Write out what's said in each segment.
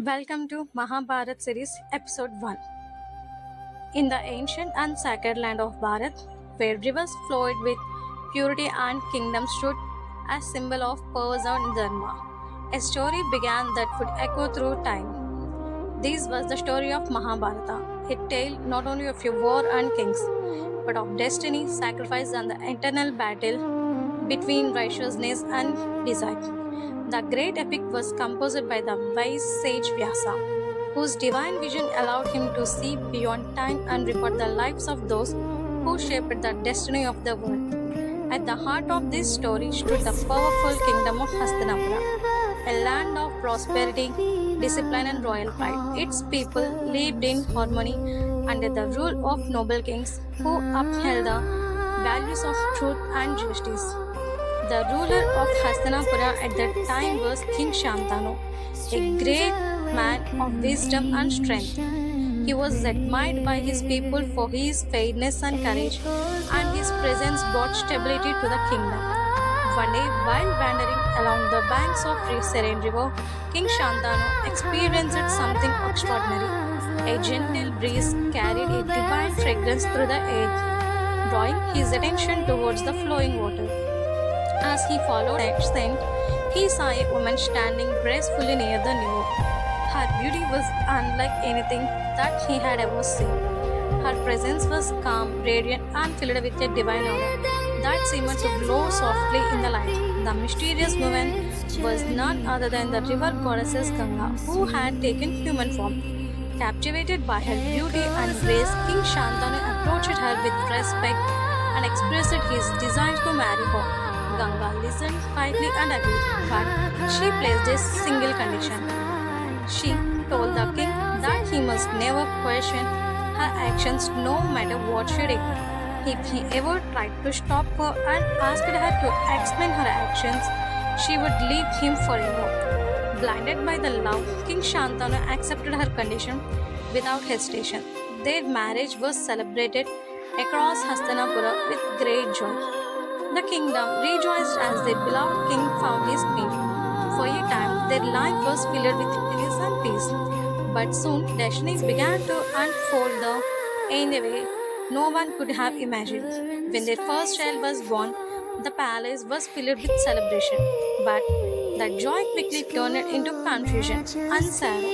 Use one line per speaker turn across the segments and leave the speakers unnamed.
Welcome to Mahabharat series episode 1. In the ancient and sacred land of Bharat, where rivers flowed with purity and kingdoms stood as symbol of powers and dharma, a story began that would echo through time. This was the story of Mahabharata, a tale not only of a war and kings, but of destiny, sacrifice, and the eternal battle between righteousness and desire. The great epic was composed by the wise sage Vyasa, whose divine vision allowed him to see beyond time and record the lives of those who shaped the destiny of the world. At the heart of this story stood the powerful kingdom of Hastinapura, a land of prosperity, discipline, and royal pride. Its people lived in harmony under the rule of noble kings who upheld the values of truth and justice. The ruler of Hastinapura at that time was King Shantanu, a great man of wisdom and strength. He was admired by his people for his fairness and courage, and his presence brought stability to the kingdom. One day, while wandering along the banks of Serene River, King Shantanu experienced something extraordinary. A gentle breeze carried a divine fragrance through the air, drawing his attention towards the flowing water. As he followed that scent, he saw a woman standing gracefully near the river. Her beauty was unlike anything that he had ever seen. Her presence was calm, radiant, and filled with a divine aura that seemed to glow softly in the light. The mysterious woman was none other than the river goddess Ganga, who had taken human form. Captivated by her beauty and grace, King Shantanu approached her with respect and expressed his desire to marry her. Ganga listened quietly and agreed, but she placed a single condition. She told the king that he must never question her actions no matter what she did. If he ever tried to stop her and asked her to explain her actions, she would leave him forever. Blinded by the love, King Shantanu accepted her condition without hesitation. Their marriage was celebrated across Hastinapura with great joy. The kingdom rejoiced as their beloved king found his queen. For a time, their life was filled with happiness and peace. But soon, destiny began to unfold in a way no one could have imagined. When their first child was born, the palace was filled with celebration. But the joy quickly turned into confusion and sorrow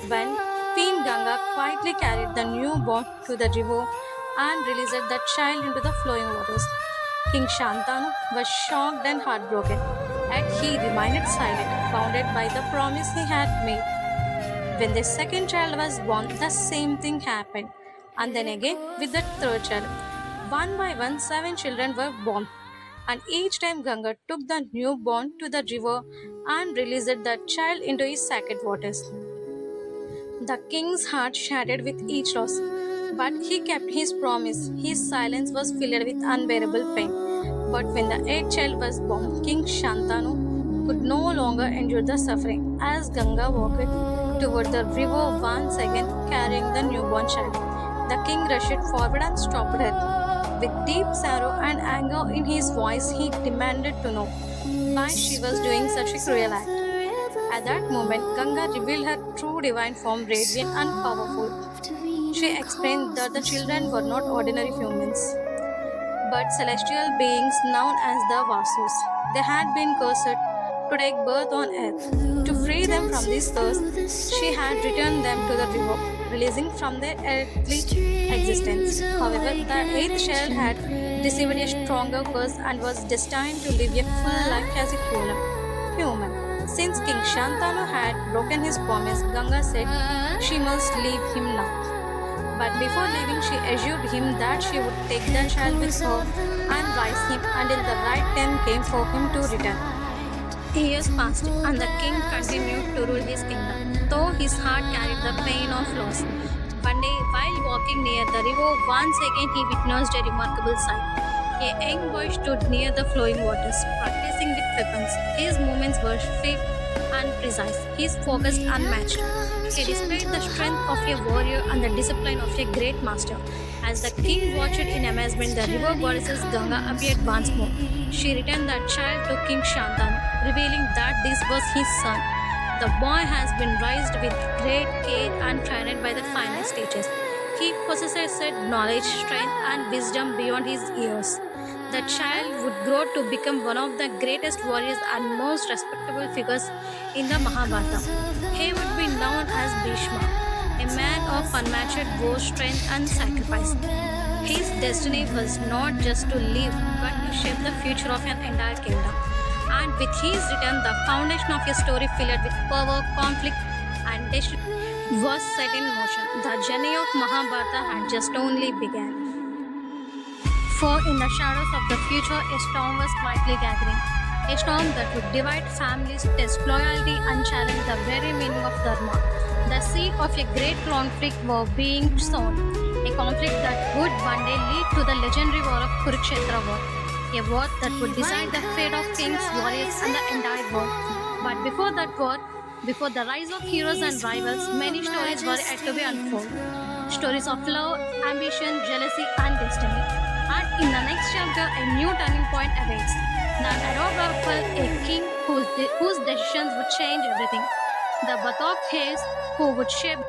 when Queen Ganga quietly carried the newborn to the river and released the child into the flowing waters. King Shantanu was shocked and heartbroken, yet he remained silent, bounded by the promise he had made. When the second child was born, the same thing happened, and then again with the third child. One by one, 7 children were born, and each time Ganga took the newborn to the river and released the child into his sacred waters. The king's heart shattered with each loss, but he kept his promise. His silence was filled with unbearable pain. But when the eighth child was born, King Shantanu could no longer endure the suffering as Ganga walked toward the river once again carrying the newborn child. The king rushed forward and stopped her. With deep sorrow and anger in his voice, he demanded to know why she was doing such a cruel act. At that moment, Ganga revealed her true divine form, radiant and powerful. She explained that the children were not ordinary humans, but celestial beings known as the Vasus. They had been cursed to take birth on earth. To free them from this curse, she had returned them to the river, releasing from their earthly existence. However, the eighth child had received a stronger curse and was destined to live a full life as a human. Since King Shantanu had broken his promise, Ganga said she must leave him now. But before leaving, she assured him that she would take the child with her and raise him until the right time came for him to return. Years passed, and the king continued to rule his kingdom, though his heart carried the pain of loss. One day, while walking near the river, once again he witnessed a remarkable sight. A young boy stood near the flowing waters, practicing with weapons. His movements were swift and precise, his focus unmatched. He displayed the strength of a warrior and the discipline of a great master. As the king watched in amazement, the river goddess Ganga appeared once more. She returned the child to King Shantanu, revealing that this was his son. The boy has been raised with great care and trained by the finest teachers. He possesses knowledge, strength, and wisdom beyond his years. The child would grow to become one of the greatest warriors and most respectable figures in the Mahabharata. He would be known as Bhishma, a man of unmatched war, strength, and sacrifice. His destiny was not just to live, but to shape the future of an entire kingdom. And with his return, the foundation of a story filled with power, conflict, and destiny was set in motion. The journey of Mahabharata had just only begun. For in the shadows of the future, a storm was quietly gathering. A storm that would divide families, test loyalty, and challenge the very meaning of Dharma. The seed of a great conflict was being sown. A conflict that would one day lead to the legendary war of Kurukshetra war. A war that would decide the fate of kings, warriors, and the entire world. But before that war, before the rise of heroes and rivals, many stories were yet to be unfolded. Stories of love, ambition, jealousy, and destiny. And in the next chapter, a new turning point awaits. The Arogapal, a king whose decisions would change everything. The birth of heirs who would shape,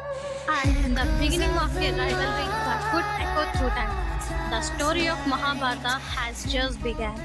and the beginning of a rivalry that could echo through time. The story of Mahabharata has just begun.